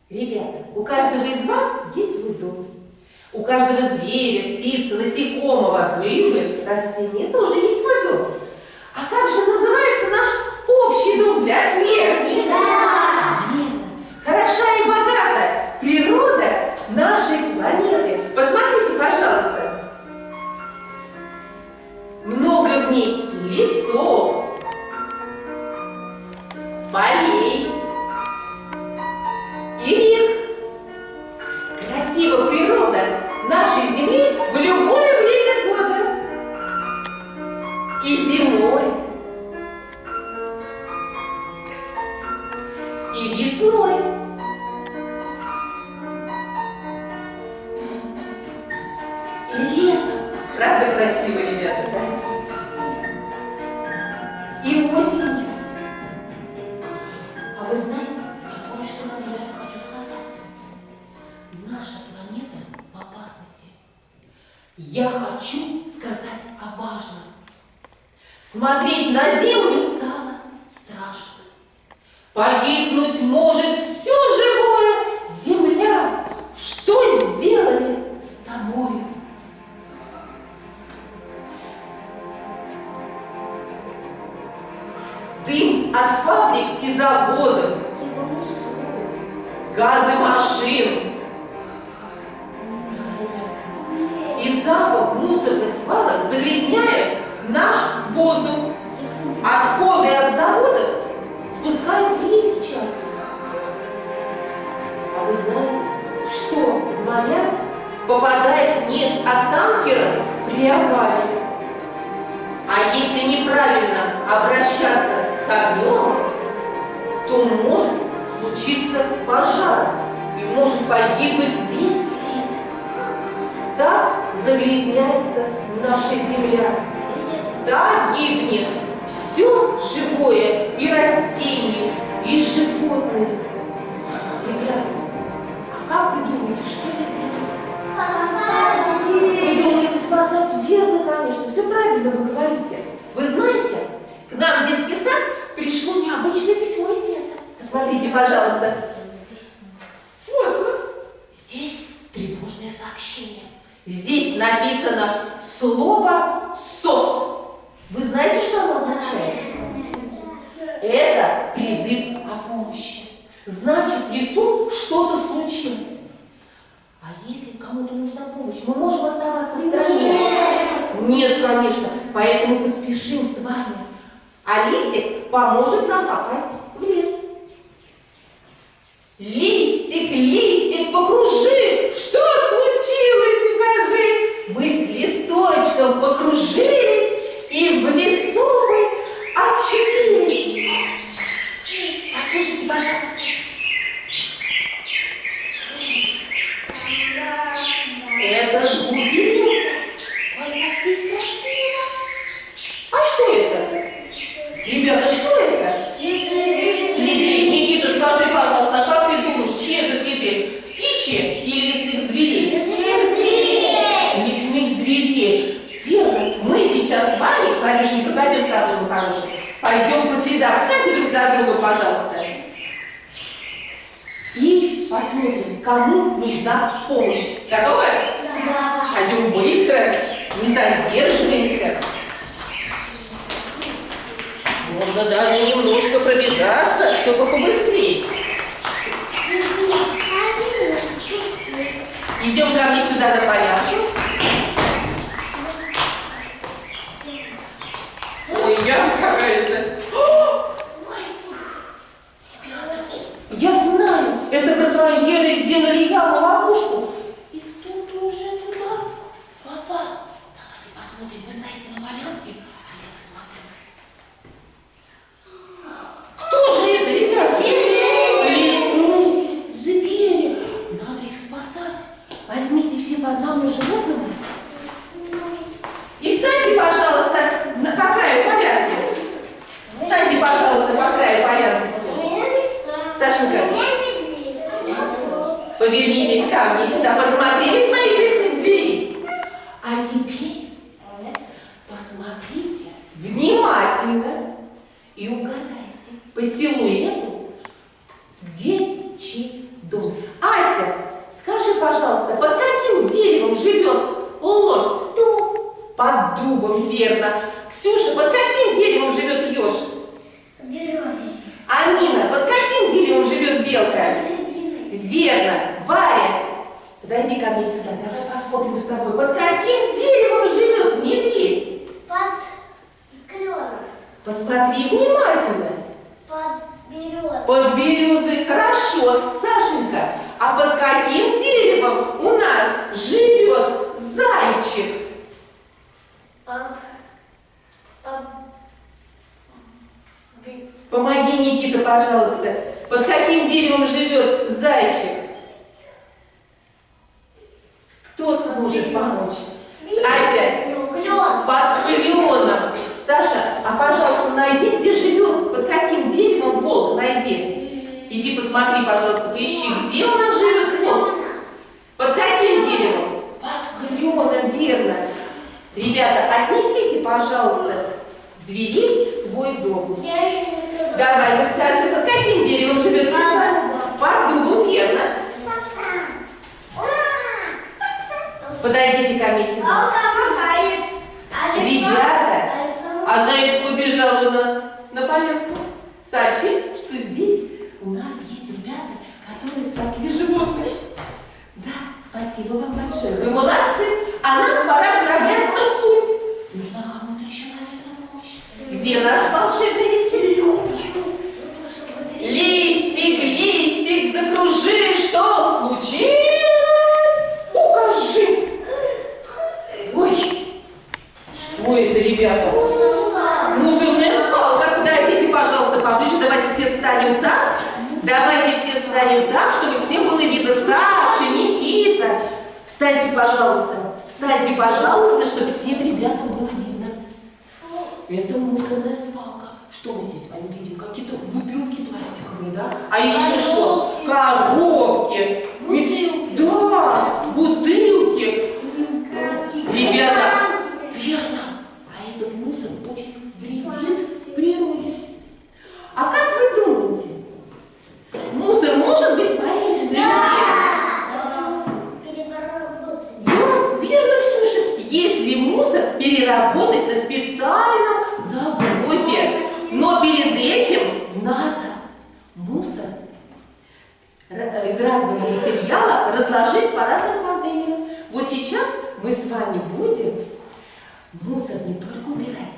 Ребята, у каждого из вас есть свой дом. У каждого зверя, птицы, насекомого, рыбы, растения тоже есть свой дом. А как же называется наш общий дом для всех? Всегда. Верно. Хороша и богата природа нашей планеты. Посмотрите, пожалуйста. Много в ней лесов, полей и рек. Красива природа нашей Земли в любое время года. И зимой, и весной, и летом. Правда красиво, ребята, да? И осенью. А вы знаете, я кое-что вам, ребята, хочу сказать. Наша планета в опасности. Я хочу сказать о важном. Смотреть на Землю стало страшно. Погибнуть может все живое. Земля, что сделали с тобою? Дым от фабрик и заводов, газы машин и запах мусорных свалок загрязняют наш воздух. Отходы от заводов спускают в реки часто. А вы знаете, что в моря попадает нефть от танкеров при аварии? А если неправильно обращаться с огнем, то может случиться пожар и может погибнуть весь лес. Так загрязняется наша земля. Так гибнет все живое, и растения, и животные. Ребята, а как вы думаете, что же делать? Вы думаете спасать? Верно, конечно, все правильно вы говорите. Вы знаете, к нам в детский сад пришло необычное письмо из леса. Посмотрите, пожалуйста. Вот. Здесь тревожное сообщение. Здесь написано слово «СОС». Вы знаете, что оно означает? Это призыв о помощи. Значит, в лесу что-то случилось. А если кому-то нужна помощь, мы можем оставаться в стране? Нет, конечно. Поэтому поспешим с вами. А листик поможет нам попасть в лес. Листик, листик, покружи! Что случилось, скажи? Мы с листочком покружились и в лесу мы очутились. Послушайте, пожалуйста. Слышите? Это звуки леса. Ой, как здесь красиво. А что это? Ребята, что это? Следы. Никита, скажи, пожалуйста, а как ты думаешь, чьи это следы? Птичьи или лесных зверей? Лесных зверей. Верно. Мы сейчас с вами, Маришенька, пойдем со мной, хороший. Пойдем по следам. Встаньте друг за друга, пожалуйста. И посмотрим, кому нужна помощь. Готовы? Да. Пойдем быстро, не задерживаемся. Можно даже немножко пробежаться, чтобы побыстрее. Идем ко мне сюда на полянку. Ой, я какая-то. Я знаю, это браконьеры сделали яму, ловушку. И кто-то уже туда попал. Давайте посмотрим. Вы стоите на полянке, а я посмотрю. Кто же это, ребята? Лесные звери. Надо их спасать. Возьмите все по одному животному. И встаньте, пожалуйста, по краю полянки. Встаньте, пожалуйста, по краю полянки. Сашенька, повернитесь ко мне сюда, посмотрели своих лесных зверей. А теперь посмотрите внимательно и угадайте по силуэту, где чей Дом. Ася, скажи, пожалуйста, под каким деревом живет лось? Дуб. Под дубом, верно. Ксюша, под каким деревом живет еж? Березовый. Амина, под каким деревом живет белка? Верно. Варя, подойди ко мне сюда, давай посмотрим с тобой. Под каким деревом живет медведь? Под кленом. Посмотри внимательно. Под березой. Под березой. Хорошо. Сашенька, а под каким деревом у нас живет зайчик? Помоги, Никита, пожалуйста. Под каким деревом живет зайчик? Кто сможет помочь? Ася, Клен. под кленом. Саша, а пожалуйста, найди, где живет, под каким деревом волк, найди. Иди посмотри, пожалуйста, поищи, где у нас живет волк. Под каким деревом? Под кленом, верно. Ребята, отнесите, пожалуйста, зверей в свой дом. Я еще не сказала. Давай, мы скажем, под каким деревом живет лиса? Под дубом, верно. Ура! Подойдите ко мне сюда. Ребята, а заяц побежал у нас на полянку сообщить, что здесь у нас есть ребята, которые спасли животных. Да, спасибо вам большое. Вы молодцы, а нам пора отправляться в путь. Нужна кому-то еще, наверное, помощь. Где наш волшебный листик? Листик, листик, закружи, что случилось? Укажи. Ой, что это, ребята? Мусорная свалка. Подойдите, пожалуйста, поближе. Давайте все встанем так. Давайте все встанем так, чтобы всем было видно. Саша, Никита. Встаньте, пожалуйста. Встаньте, пожалуйста, чтобы всем ребятам было видно. Это мусорная свалка. Что мы здесь с вами видим? Какие-то бутылки пластиковые, да? А еще что? Коробки. Да, бутылки. Ребята, верно. А этот мусор очень вредит природе. А как вы думаете, мусор может быть полезен для людей? Да, верно, Ксюша. Если мусор переработать на специальном заводе. Но перед этим надо мусор из разного материала разложить по разным контейнерам. Вот сейчас мы с вами будем мусор не только убирать,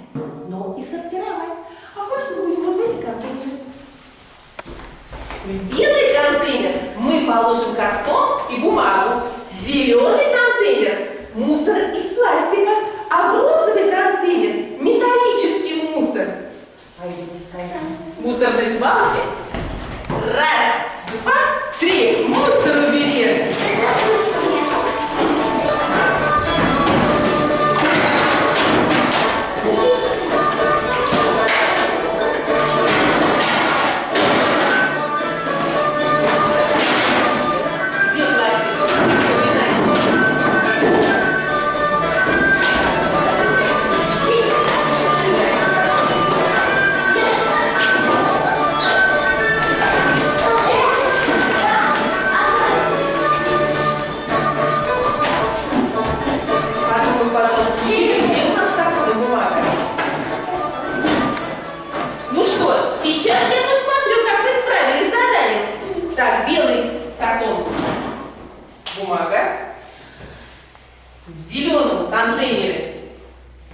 но и сортировать. А вот мы будем вот эти контейнеры. В белый контейнер мы положим картон и бумагу. В зеленый контейнер мусор из пластика, а в розовый контейнер металлический мусор. Пойдемте с вами в мусорной свалке. Раз, два, три. Мусор убери. Бумага. В зеленом контейнере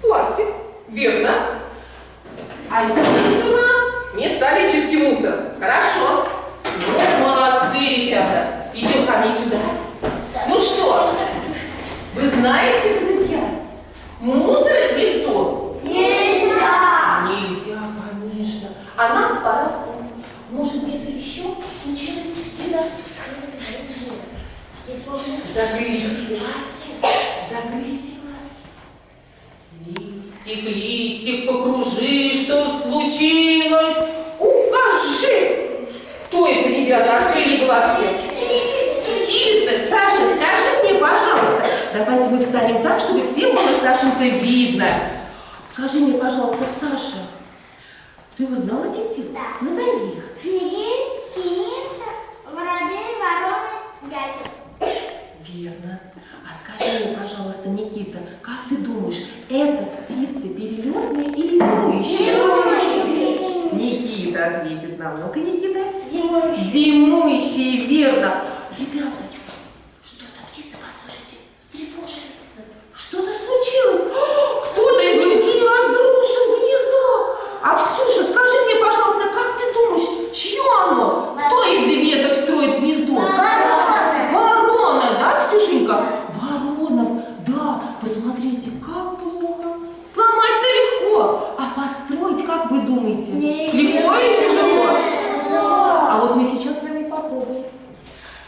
пластик, верно. А здесь у нас металлический мусор. Хорошо. Ну, молодцы, ребята. Идем ко мне сюда. Ну что, вы знаете, друзья, мусорить в лесу? Нельзя! Нельзя, конечно. А нам пора в путь. Может, где-то еще случилась беда? Закрыли все глазки. Закрыли все глазки. Листик, листик, покружи, что случилось? Укажи. Кто это, ребята, открыли глазки? Птица. Саша, скажи мне, пожалуйста. Давайте мы встанем так, чтобы всем было, Сашенька, видно. Скажи мне, пожалуйста, Саша, ты узнала этих птиц? Да. Назови их. Кривень, синица, воробей, ворона. пожалуйста, Никита, как ты думаешь, это птицы перелетные или зимующие? Зимующие. Никита ответит нам. Ну-ка, Никита. Зимующие. Зимующие, верно. Ребята, что-то птицы, послушайте, встревожились. Что-то случилось. Кто-то из людей разрушил гнездо. А Ксюша, скажи мне, пожалуйста, как ты думаешь, чье оно? Кто из веток строит гнездо? Ворона. Ворона, да, Ксюшенька? Ворона, да. Посмотрите, как плохо. Сломать-то легко, а построить, как вы думаете? Легко или тяжело? А вот мы сейчас с вами попробуем.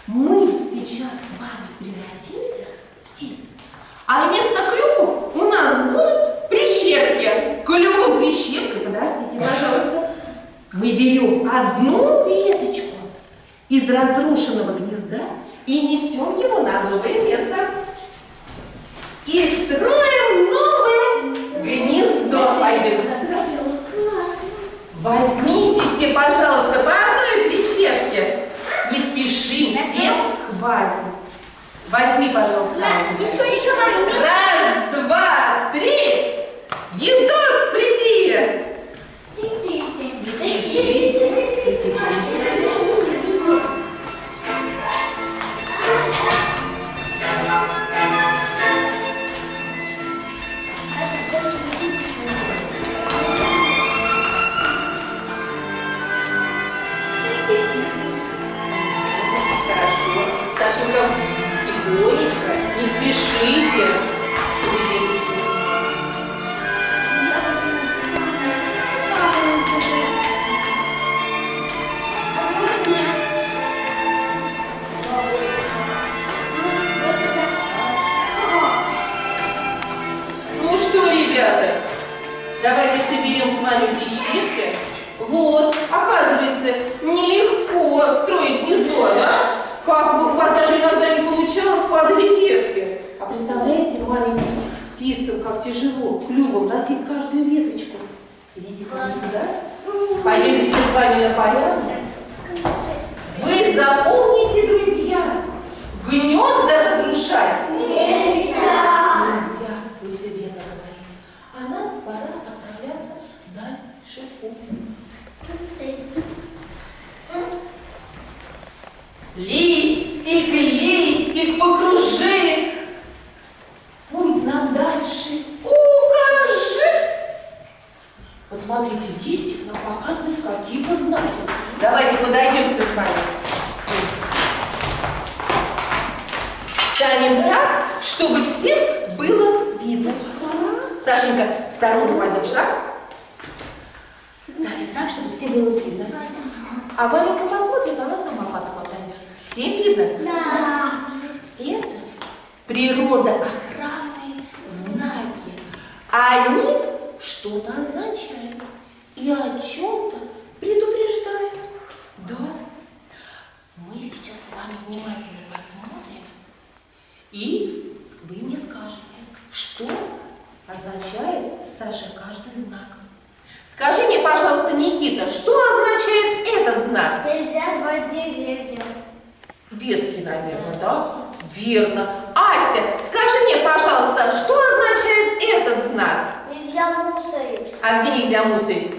Мы сейчас с вами превратимся в птиц. А вместо клювов у нас будут прищепки. Клювом прищепкой, подождите, пожалуйста. Мы берем одну веточку из разрушенного гнезда и несем его на новое место. И строим новое гнездо. Пойдем сюда. Возьмите все, пожалуйста, по одной прищепке. Не спешим, всем хватит. Возьми, пожалуйста. Еще маленький. Раз, два, три. Гнездо сплети. Хорошо. Сашенька, тихонечко, не спешите. Ну что, ребята, давайте соберем с вами прищепки. Вот, оказывается, нелегко строить гнездо, да? Как бы у вас даже иногда не получалось, падали ветки. А представляете, маленьким птицам, как тяжело клювом носить каждую веточку. Идите ко мне сюда. Пойдемте все с вами на порядок. Вы запомните, друзья, гнезда разрушать Нельзя. нельзя. Вы все верно говорите. А нам пора отправляться дальше в путь. Листик, листик, покружи. Путь нам дальше укажи. Посмотрите, листик нам показывает какие-то знаки. Давайте подойдем все с вами. Станем так, чтобы всем было видно. Сашенька в сторону пойдет шаг. Станем так, чтобы всем было видно. А Варенька посмотрит, она сама потом отойдет. Всем видно? Да. Это природоохранные знаки. Они что-то означают и о чем-то предупреждают. Да. Мы сейчас с вами внимательно посмотрим, и вы мне скажете, что означает, Саша, каждый знак. Скажи мне, пожалуйста, Никита, что означает этот знак? Нельзя рвать деревья. Ветки, наверное, да? Верно. Ася, скажи мне, пожалуйста, что означает этот знак? Нельзя мусорить. А где нельзя мусорить?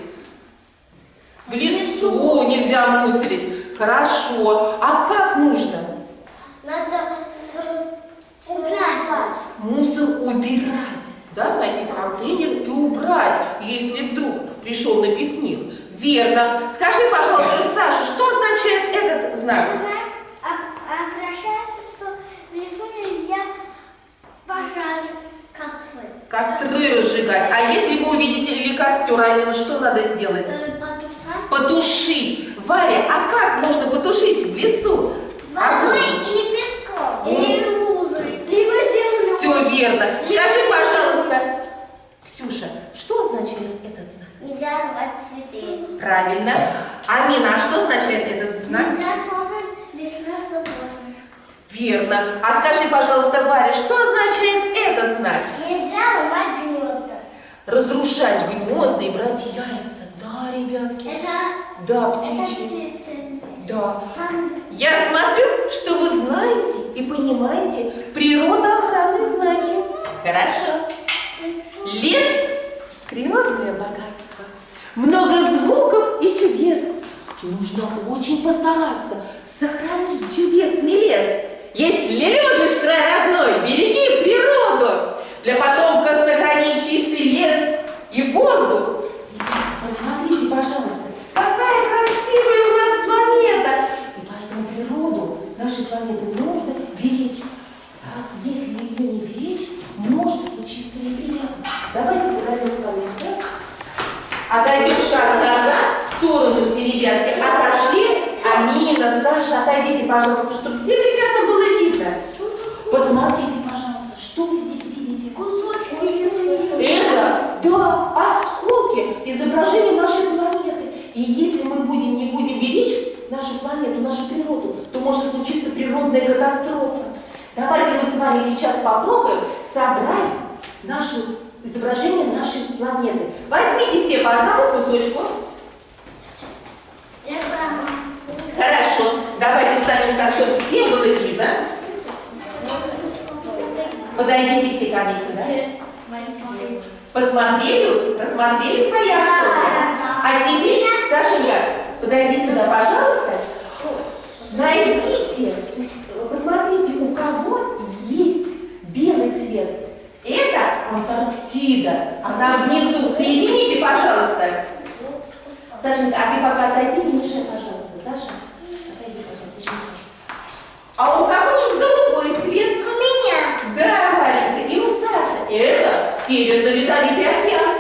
В лесу нельзя мусорить. Хорошо. А как нужно? Надо убрать. Мусор убирать. Да, найти контейнер и убрать, если вдруг пришел на пикник. Верно. Скажи, пожалуйста, Саша, что означает этот знак? Обращается, что в лесу нельзя пожарить костры. Костры разжигать. А если вы увидите или костер, Алина, что надо сделать? Потушать. Потушить. Варя, а как можно потушить в лесу? Водой или песком, или лузой, либо землей. Все верно. Скажи, пожалуйста, Ксюша, что означает этот знак? Нельзя рвать цветы. Правильно. Амина, а что означает этот знак? Нельзя трогать лесных заборов. Верно. А скажи, пожалуйста, Варя, что означает этот знак? Нельзя рвать гнезда. Разрушать гнезда и брать яйца. Да, ребятки. Да, птичьи. птицы. Да. Там Я смотрю, что вы знаете и понимаете природоохранные знаки. Хорошо. Лес – природное богатство. Много звуков и чудес. Нужно очень постараться сохранить чудесный лес. Если любишь край родной, береги природу. Для потомков сохрани чистый лес и воздух. Посмотрите, пожалуйста, какая красивая у нас планета. И поэтому природу нашей планеты нужно беречь. А если ее не беречь, может случиться неприятность. Давайте подойдем с вами сюда. Отойдем шаг назад, в сторону все ребятки отошли. Амина, Саша, отойдите, пожалуйста, чтобы всем ребятам было видно. Посмотрите, пожалуйста, что вы здесь видите? Это, да, осколки изображения нашей планеты. И если мы не будем беречь нашу планету, нашу природу, то может случиться природная катастрофа. Давайте мы с вами сейчас попробуем собрать изображение нашей планеты. Возьмите все по одному кусочку. Хорошо. Давайте встанем так, чтобы всем было видно. Подойдите все ко мне сюда. Посмотрели, рассмотрели свои осколки. А теперь, Сашенька, подойди сюда, пожалуйста. Найдите, посмотрите, у кого есть белый цвет. Это Антарктида. Она внизу. Соедините, пожалуйста. Сашенька, а ты пока отойди, не мешай, пожалуйста. Саша, отойди, пожалуйста. А у кого есть голубой цвет? У меня. Да, маленькая. И у Саши. Это Северно-Ледовитый океан.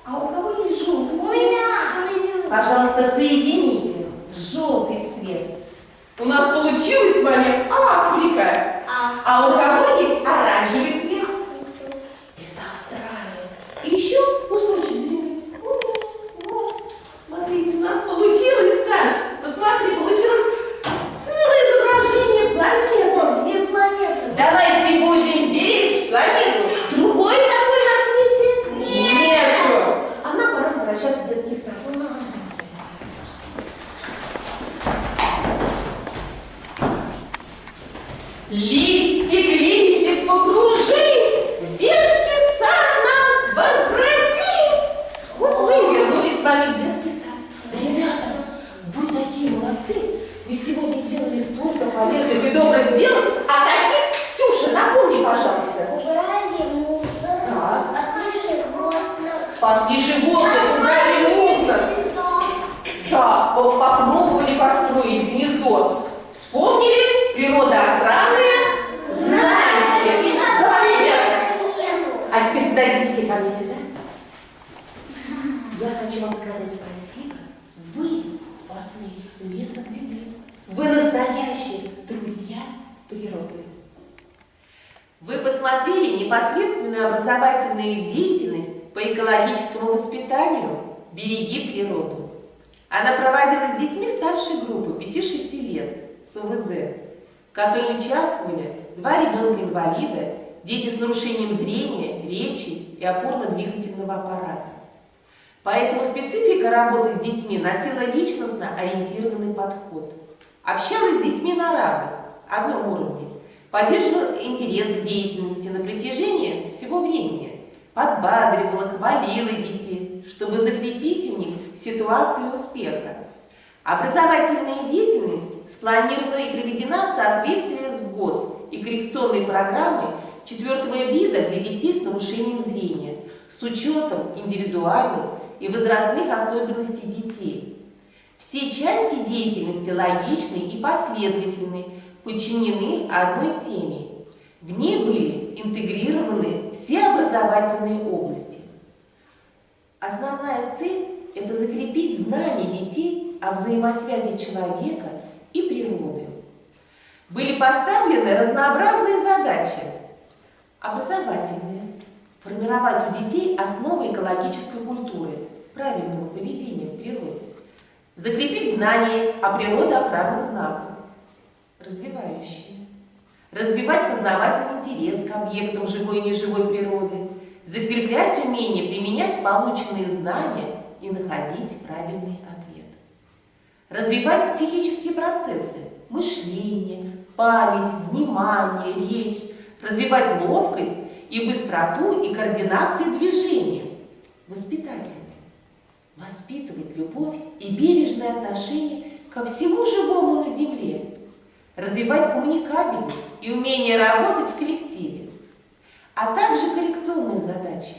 А у кого есть желтый цвет? У меня. Пожалуйста, соедините желтый цвет. У нас получилась с вами Африка. А у кого есть оранжевый цвет? Это Австралия. И еще кусочек земли. Вот. Смотрите, у нас получилось, Саш. Посмотри, получилось целое изображение планеты. Две планеты. Давайте будем беречь планету. Другой такой на свете нету. А нам пора возвращаться в детский сад. Листик, листик, покружись, в детский сад нас возврати. Вот мы вернулись с вами в детский сад. Ребята, вы такие молодцы. Вы сегодня сделали столько полезных и добрых дел. А таких, Ксюша, напомни, пожалуйста. Убрали мусор. Да. Спасли животных. Спасли животных, убрали мусор. Да, попробовали построить гнездо. Вспомнили природоохранные знаете. Да, ребята. А теперь подойдите все ко мне сюда. Я хочу вам сказать спасибо. Вы спасли лес от беды. Вы настоящие друзья природы. Вы посмотрели непосредственную образовательную деятельность по экологическому воспитанию «Береги природу». Она проводилась с детьми старшей группы 5-6 лет с ОВЗ, в которой участвовали 2 ребенка-инвалида, дети с нарушением зрения, речи и опорно-двигательного аппарата. Поэтому специфика работы с детьми носила личностно ориентированный подход. Общалась с детьми на равных, одном уровне, поддерживала интерес к деятельности на протяжении всего времени, подбадривала, хвалила детей, чтобы закрепить у них ситуацию успеха. Образовательная деятельность спланирована и приведена в соответствии с ГОС и коррекционной программой 4-го вида для детей с нарушением зрения, с учетом индивидуальных и возрастных особенностей детей. Все части деятельности логичны и последовательны, подчинены одной теме. В ней были интегрированы все образовательные области. Основная цель – это закрепить знания детей о взаимосвязи человека и природы. Были поставлены разнообразные задачи. Образовательные – формировать у детей основы экологической культуры, правильного поведения в природе. Закрепить знания о природоохранных знаках. Развивающие. Развивать познавательный интерес к объектам живой и неживой природы. Закреплять умение применять полученные знания и находить правильный ответ. Развивать психические процессы, мышление, память, внимание, речь. Развивать ловкость и быстроту и координацию движения. Воспитательное. Воспитывать любовь и бережное отношение ко всему живому на земле. Развивать коммуникабельность и умение работать в коллективе. А также коррекционные задачи.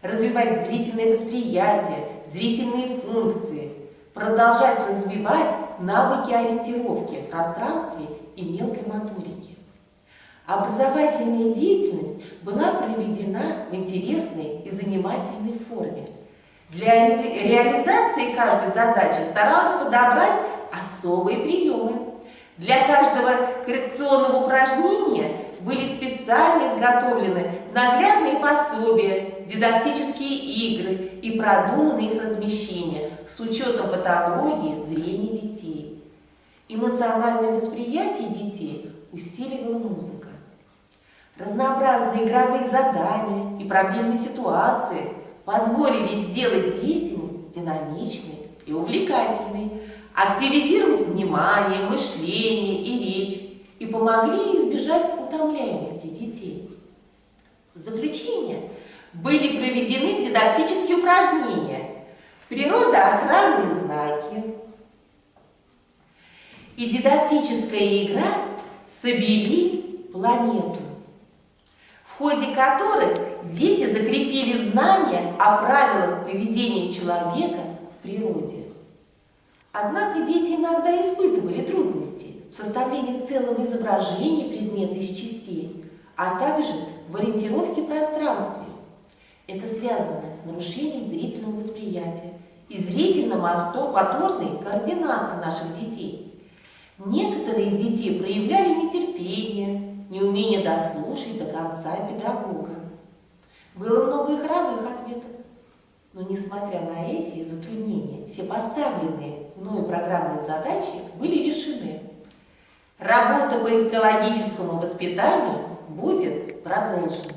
Развивать зрительное восприятие, зрительные функции. Продолжать развивать навыки ориентировки в пространстве и мелкой моторики. Образовательная деятельность была проведена в интересной и занимательной форме. Для реализации каждой задачи старалась подобрать особые приемы. Для каждого коррекционного упражнения были специально изготовлены наглядные пособия, дидактические игры и продуманное их размещение с учетом патологии зрения детей. Эмоциональное восприятие детей усиливала музыка. Разнообразные игровые задания и проблемные ситуации позволили сделать деятельность динамичной и увлекательной, активизировать внимание, мышление и речь и помогли избежать утомляемости детей. В заключение были проведены дидактические упражнения, природоохранные знаки и дидактическая игра «Собери планету», в ходе которых дети закрепили знания о правилах поведения человека в природе. Однако дети иногда испытывали трудности в составлении целого изображения предмета из частей, а также в ориентировке в пространстве. Это связано с нарушением зрительного восприятия и зрительно-моторной координации наших детей. Некоторые из детей проявляли нетерпение, неумение дослушать до конца педагога. Было много и хоровых ответов. Но несмотря на эти затруднения, все поставленные мною программные задачи были решены. Работа по экологическому воспитанию будет продолжена.